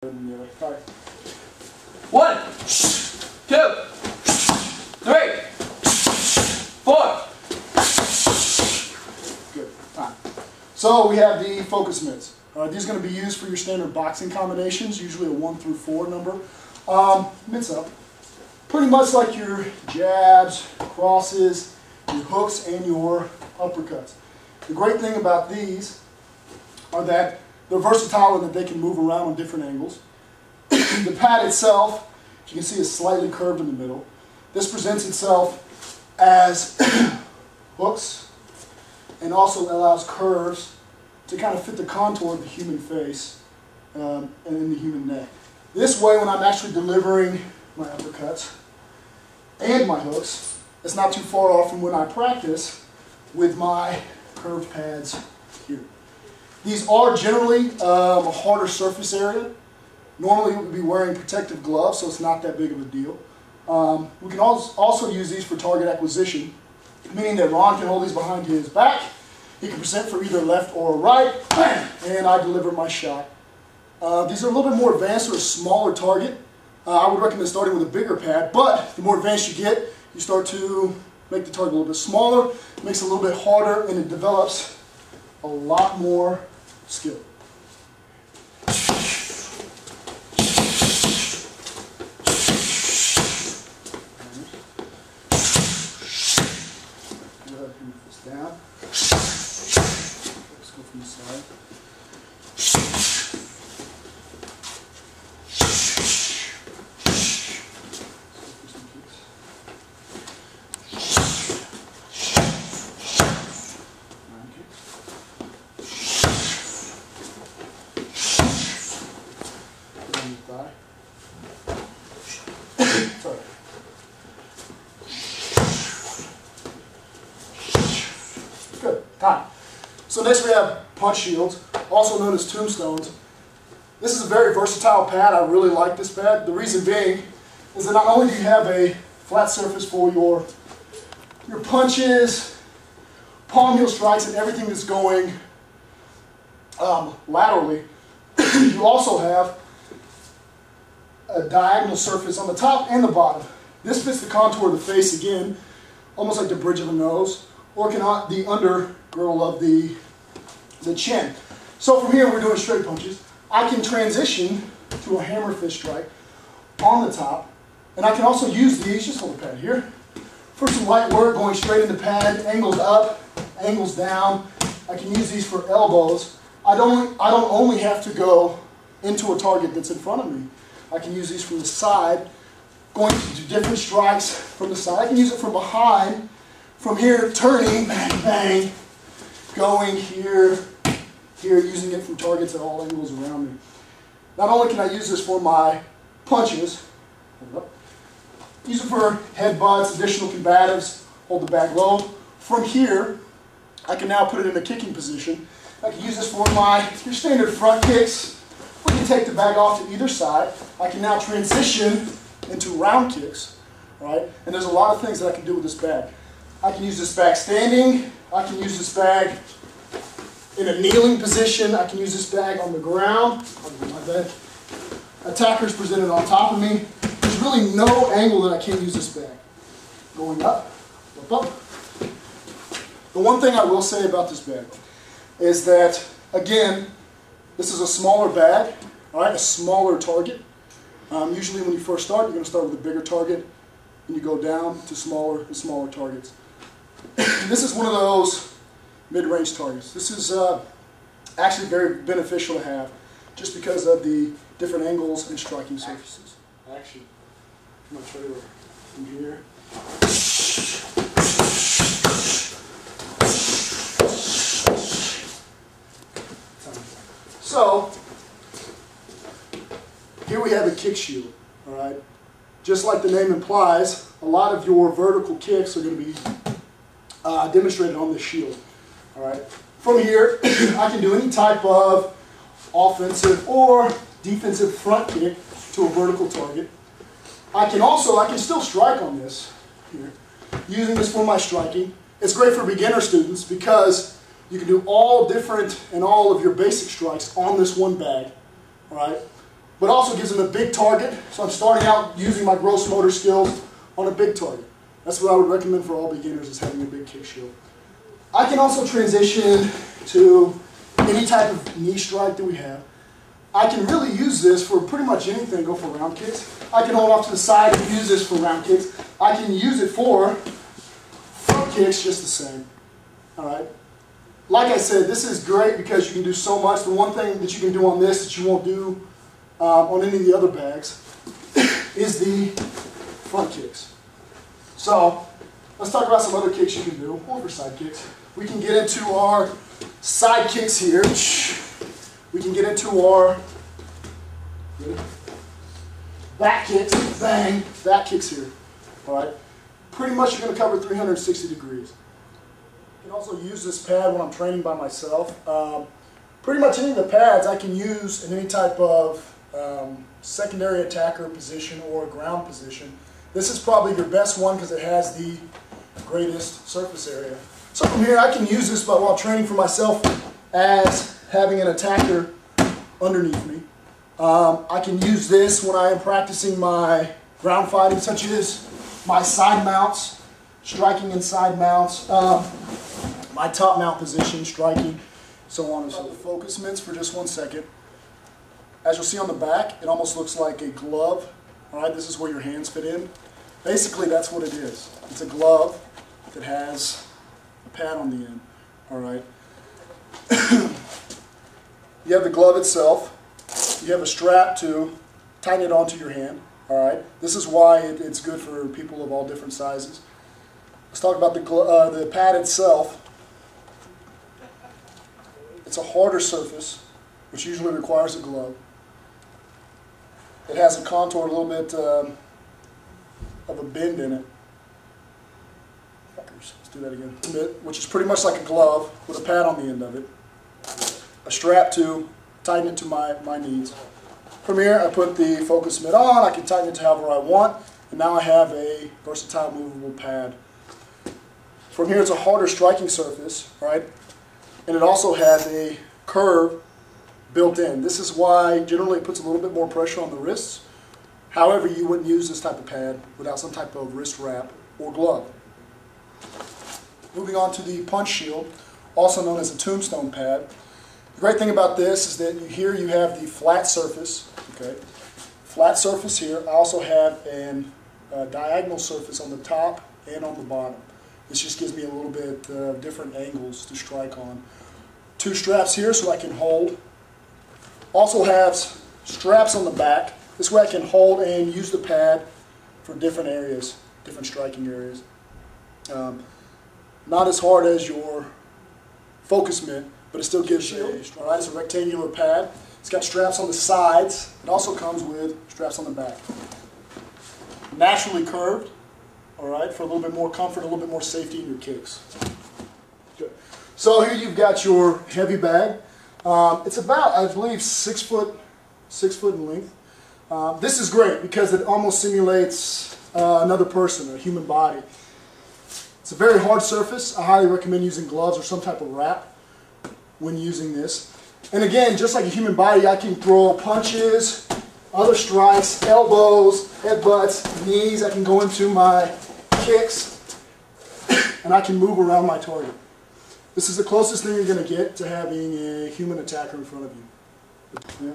than the other. All right. 1, 2, 3, 4. Good. All right. So we have the focus mitts. These are going to be used for your standard boxing combinations, usually a 1 through 4 number. Mitts up. Pretty much like your jabs, crosses, your hooks, and your uppercuts. The great thing about these are that they're versatile and that they can move around on different angles. The pad itself, as you can see, is slightly curved in the middle. This presents itself as hooks and also allows curves to kind of fit the contour of the human face and in the human neck. This way, when I'm actually delivering my uppercuts and my hooks, it's not too far off from when I practice with my curved pads here. These are generally a harder surface area. Normally we would be wearing protective gloves, so it's not that big of a deal. We can also use these for target acquisition, meaning that Ron can hold these behind his back. He can present for either left or right, and I deliver my shot. These are a little bit more advanced or a smaller target. I would recommend starting with a bigger pad, but the more advanced you get, you start to make the target a little bit smaller, it makes it a little bit harder, and it develops a lot more skill. Move this down. Let's go from the side. Good. Time. So next we have punch shields, also known as tombstones. This is a very versatile pad. I really like this pad. The reason being is that not only do you have a flat surface for your punches, palm heel strikes, and everything that's going laterally, you also have a diagonal surface on the top and the bottom. This fits the contour of the face again, almost like the bridge of a nose, or can the undergirdle of the chin. So from here we're doing straight punches. I can transition to a hammer fist strike on the top, and I can also use these, just hold the pad here, for some light work going straight in the pad, angles up, angles down. I can use these for elbows. I don't only have to go into a target that's in front of me. I can use these from the side, going to do different strikes from the side. I can use it from behind, from here, turning, bang, bang, going here, here, using it from targets at all angles around me. Not only can I use this for my punches, use it for headbutts, additional combatives, hold the bag low. From here, I can now put it in a kicking position. I can use this for your standard front kicks. We can take the bag off to either side. I can now transition into round kicks, right? And there's a lot of things that I can do with this bag. I can use this bag standing. I can use this bag in a kneeling position. I can use this bag on the ground. I'll do my bag. Attacker's presented on top of me. There's really no angle that I can't use this bag. Going up, up, up. The one thing I will say about this bag is that, again, this is a smaller bag, all right, a smaller target. Usually when you first start, you're going to start with a bigger target, and you go down to smaller and smaller targets. This is one of those mid-range targets. This is actually very beneficial to have, just because of the different angles and striking surfaces. Action. I'm going to show you from here. So, here we have a kick shield, all right? Just like the name implies, a lot of your vertical kicks are going to be demonstrated on this shield, all right? From here, I can do any type of offensive or defensive front kick to a vertical target. I can still strike on this here, using this for my striking. It's great for beginner students because you can do all different and all of your basic strikes on this one bag, all right? but also gives them a big target. So I'm starting out using my gross motor skills on a big target. That's what I would recommend for all beginners, is having a big kick shield. I can also transition to any type of knee strike that we have. I can really use this for pretty much anything. Go for round kicks. I can hold off to the side and use this for round kicks. I can use it for front kicks just the same. Alright? Like I said, this is great because you can do so much. The one thing that you can do on this that you won't do on any of the other bags is the front kicks. So, let's talk about some other kicks you can do, over side kicks. We can get into our side kicks here. We can get into our back kicks, bang, back kicks here. Alright? Pretty much you're going to cover 360 degrees. I can also use this pad when I'm training by myself. Pretty much any of the pads I can use in any type of secondary attacker position or ground position. This is probably your best one because it has the greatest surface area. So from here I can use this while training for myself as having an attacker underneath me. I can use this when I am practicing my ground fighting, such as my side mounts, striking in side mounts, my top mount position, striking, so on and so forth. Focus mitts for just 1 second. As you'll see on the back, it almost looks like a glove. Alright, this is where your hands fit in. Basically, that's what it is. It's a glove that has a pad on the end. Alright. You have the glove itself. You have a strap to tighten it onto your hand. Alright. This is why it's good for people of all different sizes. Let's talk about the pad itself. It's a harder surface, which usually requires a glove. It has a contour, a little bit of a bend in it. Let's do that again. Which is pretty much like a glove with a pad on the end of it. A strap to tighten it to my needs. From here, I put the focus mitt on. I can tighten it to however I want. And now I have a versatile movable pad. From here, it's a harder striking surface, right? And it also has a curve built in. This is why generally it puts a little bit more pressure on the wrists. However, you wouldn't use this type of pad without some type of wrist wrap or glove. Moving on to the punch shield, also known as a tombstone pad. The great thing about this is that here you have the flat surface. Okay, flat surface here. I also have a diagonal surface on the top and on the bottom. This just gives me a little bit different angles to strike on. 2 straps here so I can hold. Also has straps on the back. This way I can hold and use the pad for different areas, different striking areas. Not as hard as your focus mitt, but it still gives you a strong. It's a rectangular pad. It's got straps on the sides. It also comes with straps on the back. Naturally curved, all right, for a little bit more comfort, a little bit more safety in your kicks. Good. So here you've got your heavy bag. It's about, I believe, 6 foot in length. This is great because it almost simulates another person, a human body. It's a very hard surface. I highly recommend using gloves or some type of wrap when using this. And again, just like a human body, I can throw punches, other strikes, elbows, headbutts, knees. I can go into my kicks, and I can move around my target. This is the closest thing you're going to get to having a human attacker in front of you. Yeah.